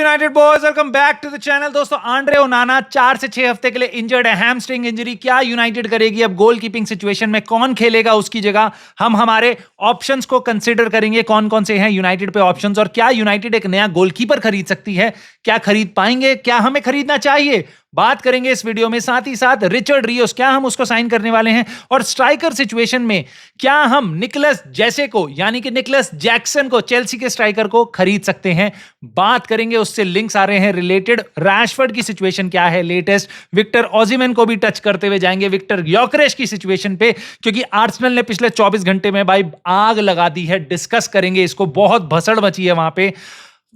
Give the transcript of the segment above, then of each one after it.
United boys, welcome back to the channel. दोस्तों, Andre Onana 4 से 6 हफ्ते के लिए इंजर्ड है, हैमस्ट्रिंग इंजरी। क्या यूनाइटेड करेगी अब गोल कीपिंग सिचुएशन में? कौन खेलेगा उसकी जगह? हम हमारे ऑप्शंस को कंसीडर करेंगे, कौन कौन से हैं यूनाइटेड पे ऑप्शंस, और क्या यूनाइटेड एक नया गोलकीपर खरीद सकती है? क्या खरीद पाएंगे? क्या हमें खरीदना चाहिए? बात करेंगे इस वीडियो में। साथ ही साथ रिचर्ड रियोस, क्या हम उसको साइन करने वाले हैं? और स्ट्राइकर सिचुएशन में क्या हम निकलस जैसे को, यानी कि निकलस जैक्सन को, चेल्सी के स्ट्राइकर को खरीद सकते हैं? बात करेंगे, उससे लिंक्स आ रहे हैं रिलेटेड। रैशफोर्ड की सिचुएशन क्या है लेटेस्ट? विक्टर ओसिमेन को भी टच करते हुए जाएंगे, विक्टर ग्योकेरेश की सिचुएशन पे, क्योंकि आर्सेनल ने पिछले 24 घंटे में भाई आग लगा दी है। डिस्कस करेंगे इसको, बहुत भसड़ मची है वहां पे,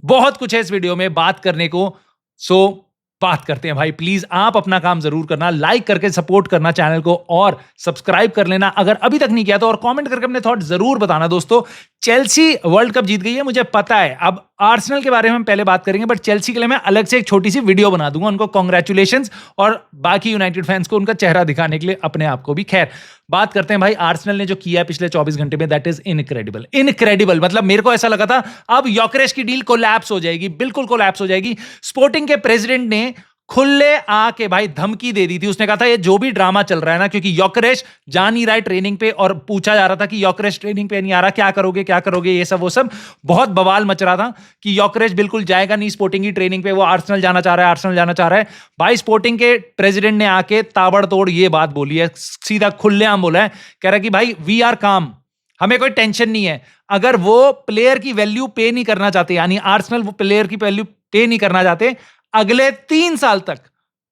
बहुत कुछ है इस वीडियो में बात करने को। सो बात करते हैं भाई। प्लीज आप अपना काम जरूर करना, लाइक करके सपोर्ट करना चैनल को, और सब्सक्राइब कर लेना अगर अभी तक नहीं किया तो, और कमेंट करके अपने थॉट जरूर बताना। दोस्तों, चेल्सी वर्ल्ड कप जीत गई है, मुझे पता है। अब आर्सेनल के बारे में हम पहले बात करेंगे, बट चेल्सी के लिए मैं अलग से एक छोटी सी वीडियो बना दूंगा। उनको कांग्रेचुलेशंस, और बाकी यूनाइटेड फैंस को उनका चेहरा दिखाने के लिए अपने आप को भी। खैर, बात करते हैं भाई आर्सेनल ने जो किया है पिछले 24 घंटे में, दैट इज इनक्रेडिबल। इनक्रेडिबल मतलब मेरे को ऐसा लगा था अब ग्योकेरेश की डील कोलैप्स हो जाएगी, बिल्कुल कोलैप्स हो जाएगी। स्पोर्टिंग के प्रेसिडेंट ने खुले आके भाई धमकी दे दी थी। उसने कहा था ये जो भी ड्रामा चल रहा है ना, क्योंकि ग्योकेरेश जा नहीं रहा है ट्रेनिंग पे, और पूछा जा रहा था कि ग्योकेरेश ट्रेनिंग पे नहीं आ रहा, क्या करोगे क्या करोगे, ये सब वो सब बहुत बवाल मच रहा था कि ग्योकेरेश बिल्कुल जाएगा नहीं स्पोर्टिंग की ट्रेनिंग पे, वो आर्सेनल जाना चाह रहा है, आर्सेनल जाना चाह रहा है। भाई स्पोर्टिंग के प्रेसिडेंट ने आके ताबड़तोड़ ये बात बोली है, सीधा खुलेआम बोला है। कह रहा है कि भाई वी आर काम, हमें कोई टेंशन नहीं है। अगर वो प्लेयर की वैल्यू पे नहीं करना चाहते, यानी आर्सेनल वो प्लेयर की वैल्यू पे नहीं करना चाहते अगले 3 साल तक,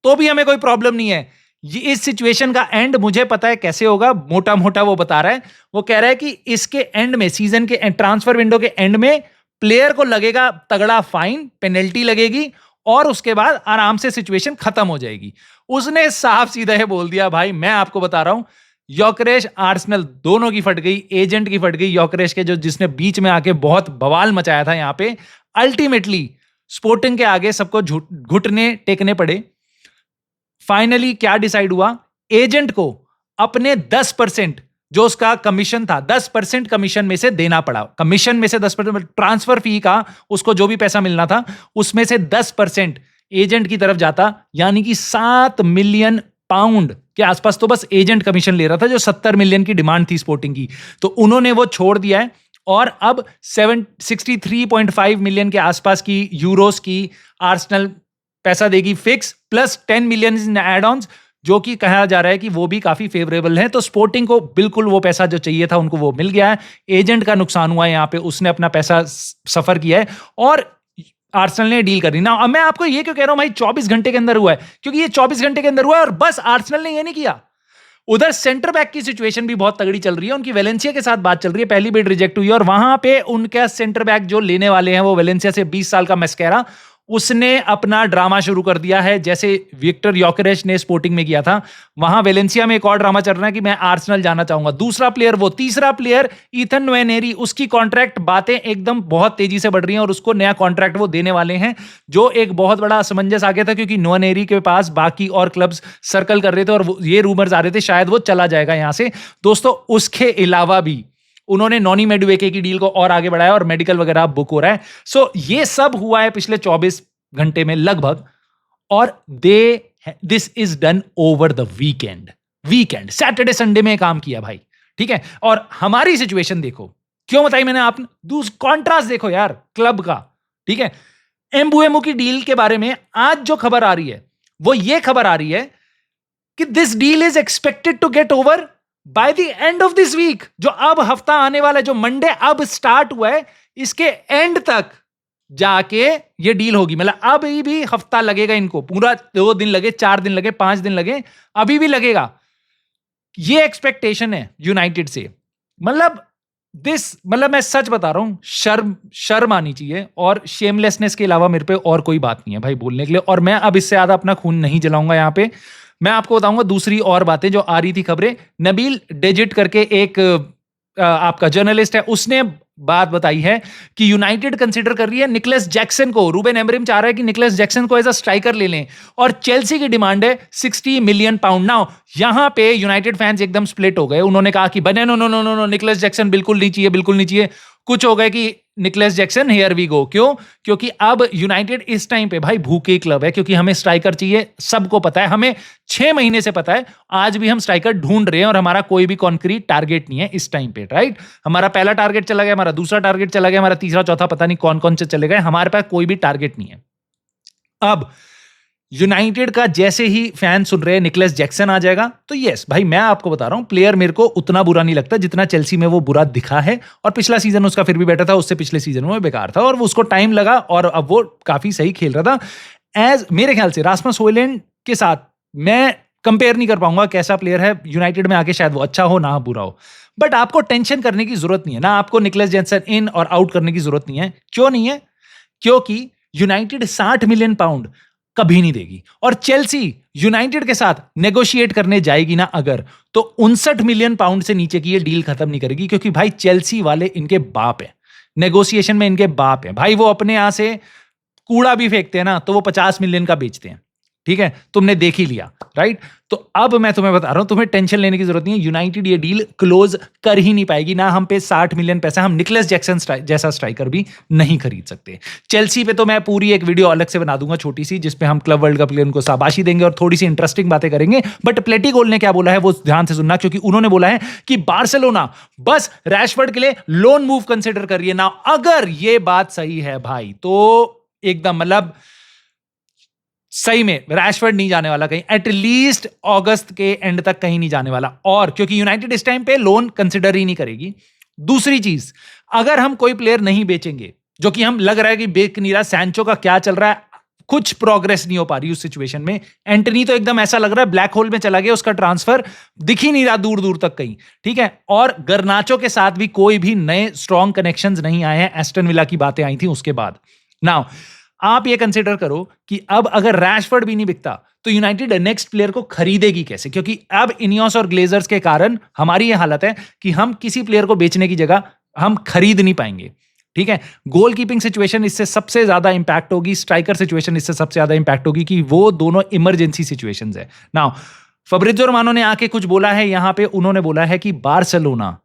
तो भी हमें कोई प्रॉब्लम नहीं है। इस सिचुएशन का एंड मुझे पता है कैसे होगा, मोटा मोटा वो बता रहा है। वो कह रहा है कि इसके एंड में, सीजन के ट्रांसफर विंडो के एंड में, प्लेयर को लगेगा तगड़ा फाइन, पेनल्टी लगेगी, और उसके बाद आराम से सिचुएशन खत्म हो जाएगी। उसने साफ सीधा है बोल दिया, भाई मैं आपको बता रहा हूं, ग्योकेरेश आर्सेनल दोनों की फट गई, एजेंट की फट गई, ग्योकेरेश के जो जिसने बीच में आके बहुत बवाल मचाया था यहां पे। अल्टीमेटली स्पोर्टिंग के आगे सबको घुटने टेकने पड़े। फाइनली क्या डिसाइड हुआ? एजेंट को अपने 10% जो उसका कमीशन था, 10% कमीशन में से देना पड़ा। कमीशन में से 10%, ट्रांसफर फी का उसको जो भी पैसा मिलना था उसमें से 10% एजेंट की तरफ जाता, यानी कि 7 मिलियन पाउंड के आसपास तो बस एजेंट कमीशन ले रहा था, जो 70 मिलियन की डिमांड थी स्पोर्टिंग की। तो उन्होंने वो छोड़ दिया है, और अब 63.5 मिलियन के आसपास की यूरोस की आर्सेनल पैसा देगी fix, plus 10 million in add ons, जो कि कहा जा रहा है कि वो भी काफी फेवरेबल है। तो स्पोर्टिंग को बिल्कुल वो पैसा जो चाहिए था उनको वो मिल गया है। एजेंट का नुकसान हुआ है यहां पे, उसने अपना पैसा सफर किया है, और आर्सेनल ने डील करनी ना। अब मैं आपको ये क्यों कह रहा हूं भाई 24 घंटे के अंदर हुआ है, क्योंकि ये 24 घंटे के अंदर हुआ है, और बस आर्सेनल ने ये नहीं किया। उधर सेंटर बैक की सिचुएशन भी बहुत तगड़ी चल रही है, उनकी वेलेंसिया के साथ बात चल रही है, पहली बिड रिजेक्ट हुई है, और वहां पे उनका सेंटर बैक जो लेने वाले हैं वो वेलेंसिया से 20 साल का मस्केरा, उसने अपना ड्रामा शुरू कर दिया है, जैसे विक्टर ग्योकेरेश ने स्पोर्टिंग में किया था। वहां वेलेंसिया में एक और ड्रामा चल रहा है कि मैं आर्सेनल जाना चाहूंगा। दूसरा प्लेयर वो, तीसरा प्लेयर ईथन न्वेनेरी, उसकी कॉन्ट्रैक्ट बातें एकदम बहुत तेजी से बढ़ रही हैं, और उसको नया कॉन्ट्रैक्ट वो देने वाले हैं, जो एक बहुत बड़ा असमंजस आ गया था, क्योंकि न्वेनेरी के पास बाकी और क्लब्स सर्कल कर रहे थे, और ये रूमर्स आ रहे थे शायद वो चला जाएगा यहां से। दोस्तों, उसके अलावा भी उन्होंने नॉनी मेडुएके की डील को और आगे बढ़ाया, और मेडिकल वगैरह बुक हो रहा है। सो ये सब हुआ है पिछले 24 घंटे में लगभग, और this is done over the weekend Saturday Sunday में काम किया भाई, ठीक है। और हमारी सिचुएशन देखो, क्यों बताई मैंने आपने, कॉन्ट्रास्ट देखो यार क्लब का, ठीक है। एम्बुएमो की डील के बारे में आज जो खबर आ रही है, वो ये खबर आ रही है कि this deal is expected to get over by the end of this week. जो अब हफ्ता आने वाला है, जो मंडे अब स्टार्ट हुआ है, इसके एंड तक जाके ये डील होगी। मतलब अभी भी हफ्ता लगेगा इनको, पूरा 2 दिन लगे, 4 दिन लगे, 5 दिन लगे, अभी भी लगेगा। ये एक्सपेक्टेशन है यूनाइटेड से। मतलब मैं सच बता रहा हूं, शर्म आनी चाहिए, और शेमलेसनेस के अलावा मेरे पे और कोई बात नहीं है भाई बोलने के लिए। और मैं अब इससे ज्यादा अपना खून नहीं जलाऊंगा यहां पे। मैं आपको बताऊंगा दूसरी और बातें जो आ रही थी खबरें। नबील डेजिट करके एक आपका जर्नलिस्ट है, उसने बात बताई है कि यूनाइटेड कंसीडर कर रही है निकलस जैक्सन को। रूबेन एमरिम चाह रहा है कि निकलस जैक्सन को एज अ स्ट्राइकर ले लें, और चेल्सी की डिमांड है 60 मिलियन पाउंड। नाउ यहां पे यूनाइटेड फैंस एकदम स्प्लिट हो गए। उन्होंने कहा कि बने no no no no no, Nicolas Jackson बिल्कुल नहीं चाहिए, बिल्कुल नहीं चाहिए। कुछ हो गए कि निकलेस जैक्सन हियर वी गो, क्यों? क्योंकि अब यूनाइटेड इस टाइम पे भाई भूखे क्लब है, क्योंकि हमें स्ट्राइकर चाहिए, सबको पता है, हमें 6 महीने से पता है, आज भी हम स्ट्राइकर ढूंढ रहे हैं और हमारा कोई भी कॉन्क्रीट टारगेट नहीं है इस टाइम पे, राइट? हमारा पहला टारगेट चला गया, हमारा दूसरा टारगेट चला गया, हमारा तीसरा चौथा पता नहीं कौन कौन से चले गए, हमारे पास कोई भी टारगेट नहीं है। अब यूनाइटेड का जैसे ही फैन सुन रहे हैं निकलेस जैक्सन आ जाएगा, तो यस भाई मैं आपको बता रहा हूं, प्लेयर मेरे को उतना बुरा नहीं लगता जितना चेल्सी में वो बुरा दिखा है, और पिछला सीजन उसका फिर भी बेटर था, उससे पिछले सीजन में बेकार था, और उसको टाइम लगा और अब वो काफी सही खेल रहा था। एज मेरे ख्याल से रास्मस हॉयलैंड के साथ मैं कंपेयर नहीं कर पाऊंगा, कैसा प्लेयर है, यूनाइटेड में आके शायद वो अच्छा हो ना बुरा हो, बट आपको टेंशन करने की जरूरत नहीं है ना, आपको निकलेस जैक्सन इन और आउट करने की जरूरत नहीं है। क्यों नहीं है? क्योंकि यूनाइटेड 60 मिलियन पाउंड कभी नहीं देगी, और चेल्सी यूनाइटेड के साथ नेगोशिएट करने जाएगी ना अगर, तो 59 मिलियन पाउंड से नीचे की ये डील खत्म नहीं करेगी, क्योंकि भाई चेल्सी वाले इनके बाप है, नेगोशिएशन में इनके बाप है भाई। वो अपने यहां से कूड़ा भी फेंकते हैं ना तो वो 50 मिलियन का बेचते हैं, ठीक है? तुमने देख ही लिया, राइट? तो अब मैं तुम्हें बता रहा हूं, तुम्हें टेंशन लेने की जरूरत नहीं है, यूनाइटेड ये डील क्लोज कर ही नहीं पाएगी ना, हम पे 60 मिलियन पैसा, हम निकलेस जैक्सन जैसा स्ट्राइकर भी नहीं खरीद सकते। चेल्सी पे तो मैं पूरी एक वीडियो अलग से बना दूंगा छोटी सी, जिसपे हम क्लब वर्ल्ड कप प्लेयर को शाबाशी देंगे और थोड़ी सी इंटरेस्टिंग बातें करेंगे। बट प्लेटिगोल ने क्या बोला है वो ध्यान से सुनना, क्योंकि उन्होंने बोला है कि बार्सिलोना बस रैशफोर्ड के लिए लोन मूव कंसिडर करिए ना। अगर ये बात सही है भाई तो एकदम मतलब सही में रैशफोर्ड नहीं जाने वाला कहीं, एटलीस्ट अगस्त के एंड तक कहीं नहीं जाने वाला, और क्योंकि यूनाइटेड इस टाइम पे लोन कंसिडर ही नहीं करेगी। दूसरी चीज, अगर हम कोई प्लेयर नहीं बेचेंगे, जो कि हम लग रहा है कि बेच नहीं रहा, सैंचो का क्या चल रहा है, कुछ प्रोग्रेस नहीं हो पा रही उस सिचुएशन में। एंटनी तो एकदम ऐसा लग रहा है ब्लैक होल में चला गया, उसका ट्रांसफर दिख ही नहीं रहा दूर दूर तक कहीं, ठीक है? और गर्नाचो के साथ भी कोई भी नए स्ट्रॉन्ग कनेक्शंस नहीं आए हैं, एस्टन विला की बातें आई थी उसके बाद। नाउ आप ये कंसीडर करो कि अब अगर रैशफोर्ड भी नहीं बिकता तो यूनाइटेड नेक्स्ट प्लेयर को खरीदेगी कैसे? क्योंकि अब इनियोस और ग्लेजर्स के कारण हमारी ये हालत है कि हम किसी प्लेयर को बेचने की जगह हम खरीद नहीं पाएंगे, ठीक है? गोल कीपिंग सिचुएशन इससे सबसे ज्यादा इंपैक्ट होगी, स्ट्राइकर सिचुएशन इससे सबसे ज्यादा इंपैक्ट होगी, कि वो दोनों इमरजेंसी सिचुएशंस है। नाउ फब्रिज़ो रोमानो ने आके कुछ बोला है यहां पे, उन्होंने बोला है कि Barcelona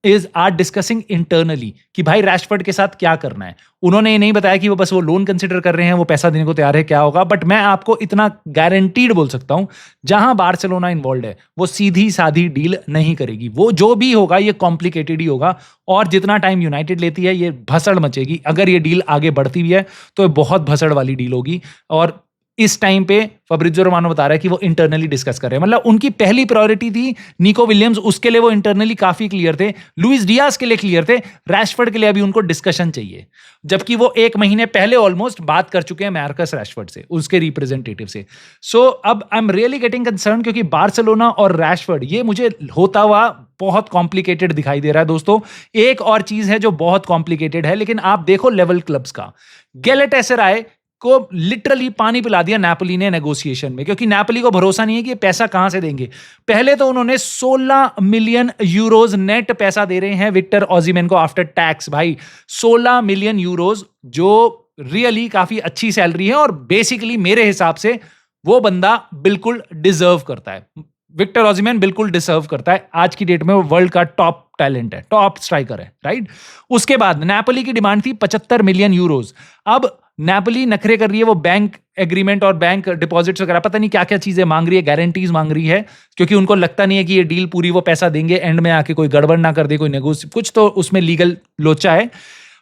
is are discussing internally कि भाई रैशफोर्ड के साथ क्या करना है। उन्होंने ये नहीं बताया कि वो बस वो लोन कंसिडर कर रहे हैं, वो पैसा देने को तैयार है, क्या होगा, बट मैं आपको इतना गारंटीड बोल सकता हूं, जहां बार्सिलोना इन्वॉल्व है वो सीधी साधी डील नहीं करेगी। वो जो भी होगा ये कॉम्प्लिकेटेड ही होगा, और जितना टाइम यूनाइटेड लेती है ये भसड़ मचेगी। अगर ये डील आगे बढ़ती भी है तो बहुत भसड़ वाली डील होगी, और इस टाइम पे फब्रिज़ो रोमानो बता रहा है कि वो इंटरनली डिस्कस कर रहे हैं। मतलब उनकी पहली प्रायोरिटी थी निको विलियम्स, उसके लिए वो इंटरनली काफी क्लियर थे, लुइस डियाज के लिए क्लियर थे, रैशफोर्ड के लिए अभी उनको डिस्कशन चाहिए, जबकि वो 1 महीने पहले ऑलमोस्ट बात कर चुके हैं मार्कस रैशफोर्ड से, उसके रिप्रेजेंटेटिव से। सो अब I am really getting concern, क्योंकि बार्सिलोना और रैशफोर्ड ये मुझे होता हुआ बहुत कॉम्प्लिकेटेड दिखाई दे रहा है दोस्तों। एक और चीज है जो बहुत कॉम्प्लिकेटेड है, लेकिन आप देखो लेवल क्लब्स का, गैलाटासराय को लिटरली पानी पिला दिया नेपोली ने नेगोशिएशन में, क्योंकि नेपोली को भरोसा नहीं है कि ये पैसा कहां से देंगे। पहले तो उन्होंने 16 मिलियन यूरोज नेट पैसा दे रहे हैं विक्टर ओसिमेन को आफ्टर टैक्स। भाई 16 मिलियन यूरोज, जो रियली काफी अच्छी सैलरी है, और बेसिकली मेरे हिसाब से वो बंदा बिल्कुल डिजर्व करता है। विक्टर ओसिमेन बिल्कुल डिजर्व करता है, आज की डेट में वो वर्ल्ड का टॉप टैलेंट है, टॉप स्ट्राइकर है, राइट? उसके बाद नेपोली की डिमांड थी 75 मिलियन यूरोज। अब नेपोली नखरे कर रही है, वो बैंक एग्रीमेंट और बैंक डिपॉजिट्स वगैरह पता नहीं क्या क्या चीजें मांग रही है, गारंटीज मांग रही है, क्योंकि उनको लगता नहीं है कि ये डील पूरी वो पैसा देंगे, एंड में आके कोई गड़बड़ ना कर दे, कोई नेगोशिएशन, कुछ तो उसमें लीगल लोचा है।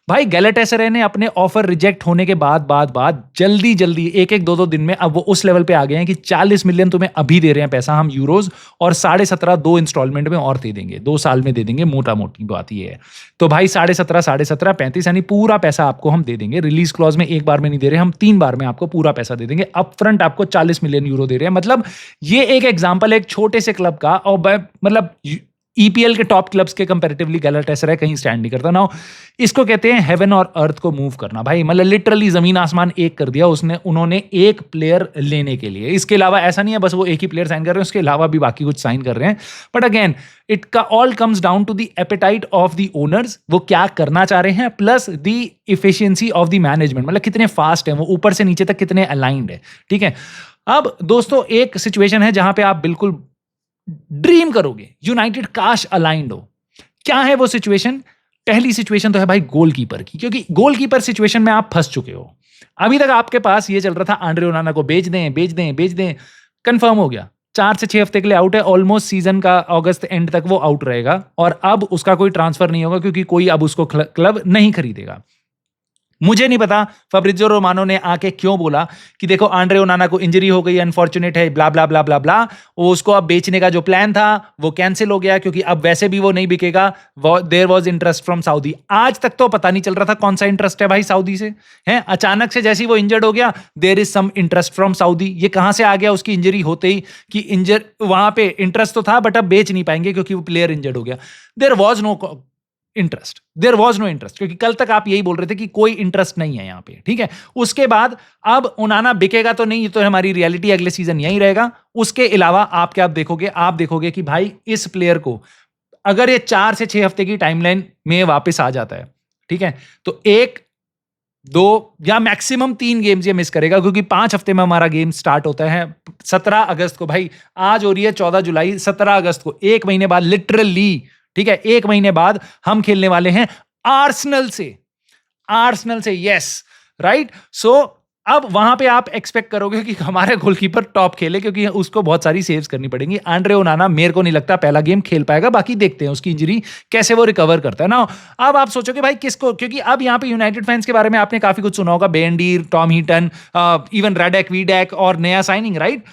भाई गैलाटासराय ने अपने ऑफर रिजेक्ट होने के बाद जल्दी 1-2 दिन में अब वो उस लेवल पे आ गए हैं कि 40 मिलियन तुम्हें अभी दे रहे हैं पैसा हम यूरोज, और 17.5 2 इंस्टॉलमेंट में और दे देंगे, 2 साल में दे देंगे, मोटा मोटी बात ये है। तो भाई 17.5 35 यानी पूरा पैसा आपको हम दे देंगे। रिलीज क्लॉज में एक बार में नहीं दे रहे हम, 3 बार में आपको पूरा पैसा दे देंगे। अप फ्रंट आपको 40 मिलियन यूरो दे रहे हैं। मतलब ये एक एग्जाम्पल है एक छोटे से क्लब का, और मतलब ईपीएल के टॉप क्लब्स के कंपैरेटिवली गैलाटासराय कहीं स्टैंड नहीं करता ना। इसको कहते हैं हेवन और अर्थ को मूव करना। भाई मतलब लिटरली जमीन आसमान एक कर दिया उन्होंने एक प्लेयर लेने के लिए। इसके अलावा ऐसा नहीं है बस वो एक ही प्लेयर साइन कर रहे हैं, उसके अलावा भी बाकी कुछ साइन कर रहे हैं। बट अगेन इट का all comes down to the appetite of the owners, वो क्या करना चाह रहे हैं, plus the efficiency of the management, मतलब कितने फास्ट है वो, ऊपर से नीचे तक कितने अलाइंड है। ठीक है, अब दोस्तों एक सिचुएशन है जहां पे आप बिल्कुल ड्रीम करोगे यूनाइटेड काश अलाइंड हो। क्या है वो सिचुएशन? पहली सिचुएशन तो है भाई गोलकीपर की, क्योंकि गोलकीपर सिचुएशन में आप फंस चुके हो। अभी तक आपके पास ये चल रहा था आंड्रे ओनाना को बेच दें, कंफर्म हो गया 4 से 6 हफ्ते के लिए आउट है, ऑलमोस्ट सीजन का अगस्त एंड तक वो आउट रहेगा और अब उसका कोई ट्रांसफर नहीं होगा क्योंकि कोई अब उसको क्लब नहीं खरीदेगा। मुझे नहीं पता फैब्रिज़ियो रोमानो ने आके क्यों बोला कि देखो आंड्रे ओनाना को इंजरी हो गई, अनफॉर्चुनेट है, ब्ला ब्ला ब्ला ब्ला ब्ला। वो उसको अब बेचने का जो प्लान था वो कैंसिल हो गया क्योंकि अब वैसे भी वो नहीं बिकेगा। There was interest from Saudi. आज तक तो पता नहीं चल रहा था कौन सा इंटरेस्ट है भाई सऊदी से, हैं अचानक से जैसे ही वो इंजर्ड हो गया there is some interest from Saudi. ये कहां से आ गया उसकी इंजरी होते ही कि इंजर वहां पे इंटरेस्ट तो था बट अब बेच नहीं पाएंगे क्योंकि वो प्लेयर इंजर्ड हो गया। देयर वाज नो इंटरेस्ट, क्योंकि कल तक आप यही बोल रहे थे कि कोई इंटरेस्ट नहीं है यहां पे, ठीक है। उसके बाद अब ओनाना बिकेगा तो नहीं, ये तो हमारी रियलिटी, अगले सीजन यही रहेगा। उसके अलावा आप क्या आप देखोगे कि भाई इस प्लेयर को अगर ये 4 से 6 हफ्ते की टाइमलाइन में वापस आ जाता है, ठीक है, तो 1, 2 या मैक्सिमम 3 गेम्स ये मिस करेगा क्योंकि 5 हफ्ते में हमारा गेम स्टार्ट होता है 17 अगस्त को। भाई आज हो रही है 14 जुलाई, 17 अगस्त को 1 महीने बाद लिटरली, ठीक है, 1 महीने बाद हम खेलने वाले हैं आर्सेनल से, यस, राइट। सो अब वहां पे आप एक्सपेक्ट करोगे कि हमारे गोलकीपर टॉप खेले क्योंकि उसको बहुत सारी सेव्स करनी पड़ेंगी। आंड्रे ओनाना मेरे को नहीं लगता पहला गेम खेल पाएगा, बाकी देखते हैं उसकी इंजरी कैसे वो रिकवर करता है ना। अब आप सोचोगे भाई किसको, क्योंकि अब यहां पे यूनाइटेड फैंस के बारे में आपने काफी कुछ सुना होगा, बेंडीर, टॉम हीटन, इवन रेडेक वीडेक और नया साइनिंग, राइट।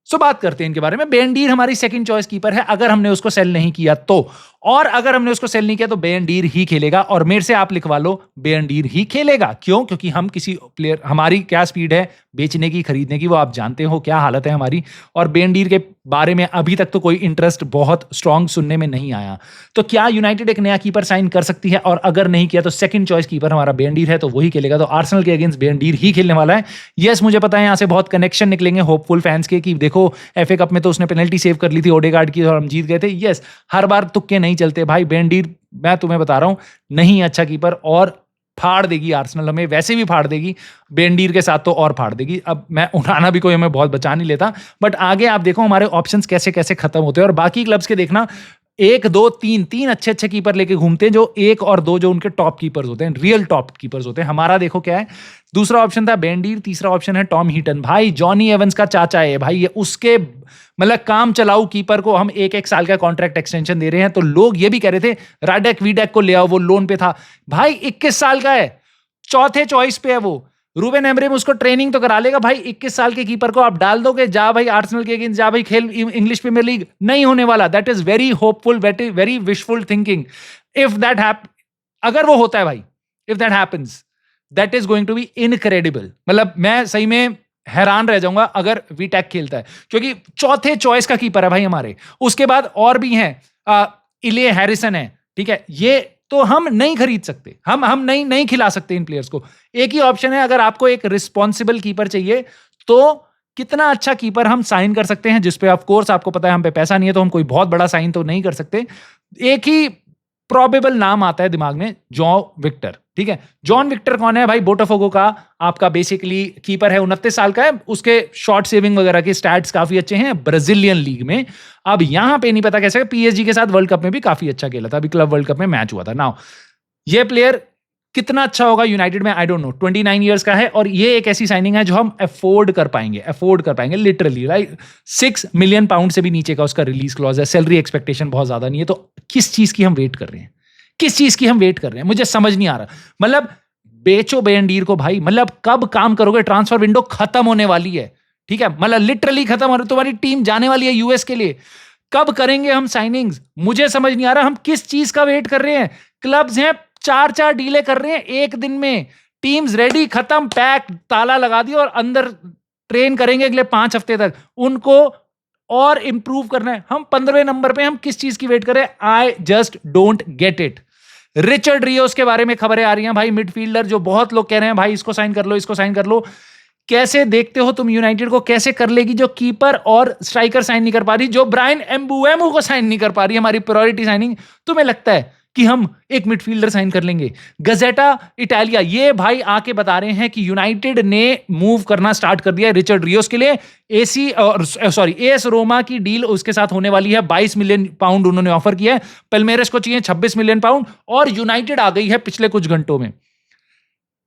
सो बात करते हैं इनके बारे में। बेंडीर हमारी सेकंड चॉइस कीपर है अगर हमने उसको सेल नहीं किया तो, और अगर हमने उसको सेल नहीं किया तो बेंडीर ही खेलेगा। और मेरे से आप लिखवा लो बेंडीर ही खेलेगा। क्यों? क्योंकि हम किसी प्लेयर, हमारी क्या स्पीड है बेचने की, खरीदने की, वो आप जानते हो क्या हालत है हमारी। और बेंडीर के बारे में अभी तक तो कोई इंटरेस्ट बहुत स्ट्रांग सुनने में नहीं आया। तो क्या यूनाइटेड एक नया कीपर साइन कर सकती है? और अगर नहीं किया तो सेकंड चॉइस कीपर हमारा बेंडीर है, तो वही खेलेगा। तो आर्सेनल के अगेंस्ट बेंडीर ही खेलने वाला है। यस, मुझे पता है यहां से बहुत कनेक्शन निकलेंगे होपफुल फैंस के कि देखो एफए कप में तो उसने पेनल्टी सेव कर ली थी ओडेगार्ड की और हम जीत गए थे। यस, हर बार तुक्के नहीं चलते भाई। बेंडीर, मैं तुम्हें बता रहा हूं, नहीं अच्छा कीपर, और फाड़ देगी आर्सेनल, हमें वैसे भी फाड़ देगी, बेंडीर के साथ तो और फाड़ देगी। अब मैं उठाना भी कोई हमें बहुत बचा नहीं लेता, बट आगे आप देखो हमारे ऑप्शंस कैसे कैसे खत्म होते हैं। और बाकी क्लब्स के देखना, 1, 2, 3 अच्छे कीपर लेके घूमते हैं, जो 1 और 2 जो उनके टॉप कीपर्स होते हैं, रियल टॉप कीपर्स होते हैं। हमारा देखो क्या है, दूसरा ऑप्शन था बेंडीर, तीसरा ऑप्शन है टॉम हीटन। भाई जॉनी एवंस का चाचा है भाई, ये उसके मतलब काम चलाऊ कीपर को हम 1-1 साल का कॉन्ट्रैक्ट एक्सटेंशन दे रहे हैं। तो लोग ये भी कह रहे थे राडेक वीडेक को ले आओ, वो लोन पे था। भाई 21 साल का है, चौथे चॉइस पे है वो। रूबेन एमरेम उसको ट्रेनिंग तो करा लेगा भाई। 21 साल के कीपर को आप डाल दोगे, जा भाई आर्सेनल के अगेंस्ट, जा भाई खेल इंग्लिश प्रीमियर लीग, नहीं होने वाला। That is very hopeful, very wishful thinking. If that अगर वो होता है भाई, if that happens, that is going to be incredible. मतलब मैं सही में हैरान रह जाऊंगा अगर वीटेक खेलता है, क्योंकि चौथे चॉइस का कीपर है भाई हमारे। उसके बाद और भी हैं, इले हैरिसन है, ठीक है, ये तो हम नहीं खरीद सकते, हम नहीं खिला सकते इन प्लेयर्स को। एक ही ऑप्शन है, अगर आपको एक रिस्पॉन्सिबल कीपर चाहिए तो कितना अच्छा कीपर हम साइन कर सकते हैं, जिसपे ऑफ कोर्स आपको पता है हम पे पैसा नहीं है, तो हम कोई बहुत बड़ा साइन तो नहीं कर सकते। एक ही प्रोबेबल नाम आता है दिमाग में, जॉन विक्टर, ठीक है। जॉन विक्टर कौन है भाई? बोटाफोगो का आपका बेसिकली कीपर है, 29 साल का है। उसके शॉर्ट सेविंग वगैरह के स्टैट्स काफी अच्छे हैं ब्राजीलियन लीग में। अब यहां पे नहीं पता कैसे, पीएसजी के साथ वर्ल्ड कप में भी काफी अच्छा खेला था, अभी क्लब वर्ल्ड कप में मैच हुआ था। नाउ ये प्लेयर कितना अच्छा होगा यूनाइटेड में, आई डोंट नो। 29 इयर्स का है और ये एक ऐसी साइनिंग है जो हम अफोर्ड कर पाएंगे लिटरली, राइट। 6 मिलियन पाउंड से भी नीचे का उसका रिलीज क्लॉज है, सैलरी एक्सपेक्टेशन बहुत ज्यादा नहीं है। तो किस चीज की हम वेट कर रहे हैं, मुझे समझ नहीं आ रहा। मतलब बेचो बेंडीर को भाई, मतलब कब काम करोगे? ट्रांसफर विंडो खत्म होने वाली है, ठीक है, मतलब लिटरली खत्म हो रही, तुम्हारी टीम जाने वाली है यूएस के लिए। कब करेंगे हम साइनिंग्स? मुझे समझ नहीं आ रहा हम किस चीज का वेट कर रहे हैं। क्लब्स हैं 4 डीले कर रहे हैं एक दिन में, टीम्स रेडी, खत्म, पैक, ताला लगा दिया और अंदर ट्रेन करेंगे अगले 5 हफ्ते तक। उनको और इंप्रूव करना है। हम 15वें नंबर पे, हम किस चीज की वेट कर रहे हैं? I just don't get it. Richard Rios के बारे में खबरें आ रही हैं भाई, मिडफील्डर, जो बहुत लोग कह रहे हैं भाई इसको साइन कर लो। कैसे देखते हो तुम यूनाइटेड को कैसे कर लेगी, जो कीपर और स्ट्राइकर साइन नहीं कर पा रही, जो ब्रायन एम्बुएमो को साइन नहीं कर पा रही, हमारी प्रायोरिटी साइनिंग? तुम्हें लगता है कि हम एक मिडफील्डर साइन कर लेंगे। गजेटा इटालिया ये भाई आके बता रहे हैं कि यूनाइटेड ने मूव करना स्टार्ट कर दिया है रिचर्ड रियोस के लिए। एएस रोमा की डील उसके साथ होने वाली है, 22 मिलियन पाउंड उन्होंने ऑफर किया है। पल्मेरस को चाहिए 26 मिलियन पाउंड और यूनाइटेड आ गई है पिछले कुछ घंटों में।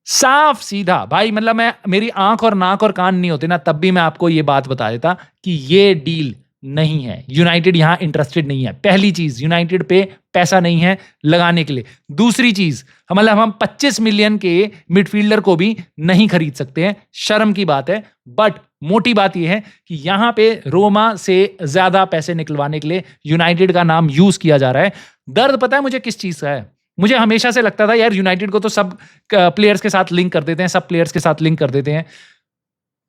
साफ सीधा भाई, मतलब मैं मेरी आंख और नाक और कान नहीं होते ना, तब भी मैं आपको ये बात बता देता कि ये डील नहीं है, यूनाइटेड यहां इंटरेस्टेड नहीं है। पहली चीज, यूनाइटेड पे पैसा नहीं है लगाने के लिए। दूसरी चीज, हम 25 मिलियन के मिडफील्डर को भी नहीं खरीद सकते हैं, शर्म की बात है। बट मोटी बात यह है कि यहां पे रोमा से ज्यादा पैसे निकलवाने के लिए यूनाइटेड का नाम यूज किया जा रहा है। दर्द पता है मुझे किस चीज का है? मुझे हमेशा से लगता था यार यूनाइटेड को तो सब प्लेयर्स के साथ लिंक कर देते हैं, सब प्लेयर्स के साथ लिंक कर देते हैं,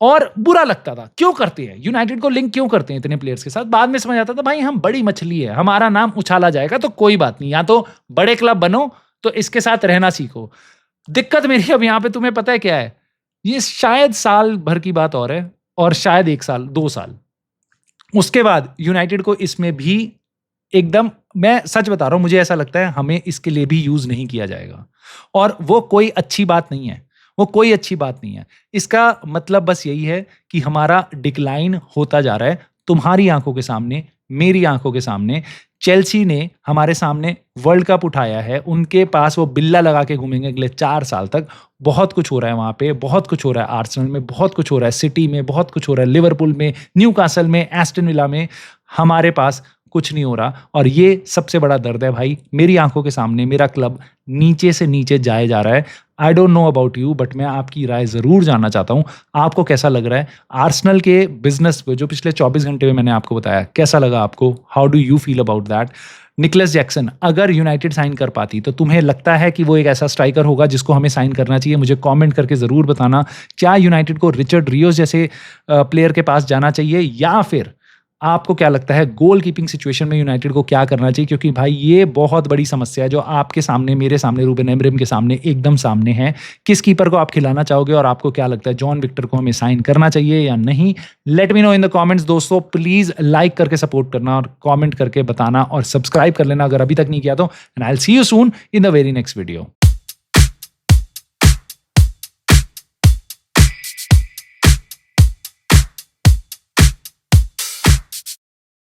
और बुरा लगता था क्यों करते हैं, यूनाइटेड को लिंक क्यों करते हैं इतने प्लेयर्स के साथ। बाद में समझ आता था भाई हम बड़ी मछली है, हमारा नाम उछाला जाएगा तो कोई बात नहीं, या तो बड़े क्लब बनो तो इसके साथ रहना सीखो। दिक्कत मेरी अब यहाँ पे तुम्हें पता है क्या है? ये शायद साल भर की बात और है, और शायद 1 साल 2 साल उसके बाद यूनाइटेड को इसमें भी एकदम, मैं सच बता रहा हूं, मुझे ऐसा लगता है हमें इसके लिए भी यूज नहीं किया जाएगा, और वो कोई अच्छी बात नहीं है, वो कोई अच्छी बात नहीं है। इसका मतलब बस यही है कि हमारा डिक्लाइन होता जा रहा है। तुम्हारी आंखों के सामने, मेरी आंखों के सामने चेल्सी ने हमारे सामने वर्ल्ड कप उठाया है, उनके पास वो बिल्ला लगा के घूमेंगे अगले 4 साल तक। बहुत कुछ हो रहा है वहां पे, बहुत कुछ हो रहा है आर्सेनल में, बहुत कुछ हो रहा है सिटी में, बहुत कुछ हो रहा है लिवरपूल में, न्यूकासल में, एस्टन विला में। हमारे पास कुछ नहीं हो रहा, और ये सबसे बड़ा दर्द है भाई। मेरी आंखों के सामने मेरा क्लब नीचे से नीचे जाए जा रहा है। I don't know about you, but मैं आपकी राय जरूर जानना चाहता हूं, आपको कैसा लग रहा है आर्सेनल के बिजनेस पे जो पिछले 24 घंटे में मैंने आपको बताया, कैसा लगा आपको? How do you feel about that? Nicholas Jackson अगर यूनाइटेड साइन कर पाती तो तुम्हें लगता है कि वो एक ऐसा स्ट्राइकर होगा जिसको हमें साइन करना चाहिए? मुझे कमेंट करके ज़रूर बताना। क्या यूनाइटेड को रिचर्ड रियोस जैसे प्लेयर के पास जाना चाहिए, या फिर आपको क्या लगता है गोल कीपिंग सिचुएशन में यूनाइटेड को क्या करना चाहिए? क्योंकि भाई ये बहुत बड़ी समस्या है जो आपके सामने, मेरे सामने, रूबेन अमोरिम के सामने एकदम सामने है। किस कीपर को आप खिलाना चाहोगे, और आपको क्या लगता है जॉन विक्टर को हमें साइन करना चाहिए या नहीं? Let me know in the comments दोस्तों। प्लीज लाइक करके सपोर्ट करना और कमेंट करके बताना, और सब्सक्राइब कर लेना अगर अभी तक नहीं किया तो। And I will see you soon in the very next video.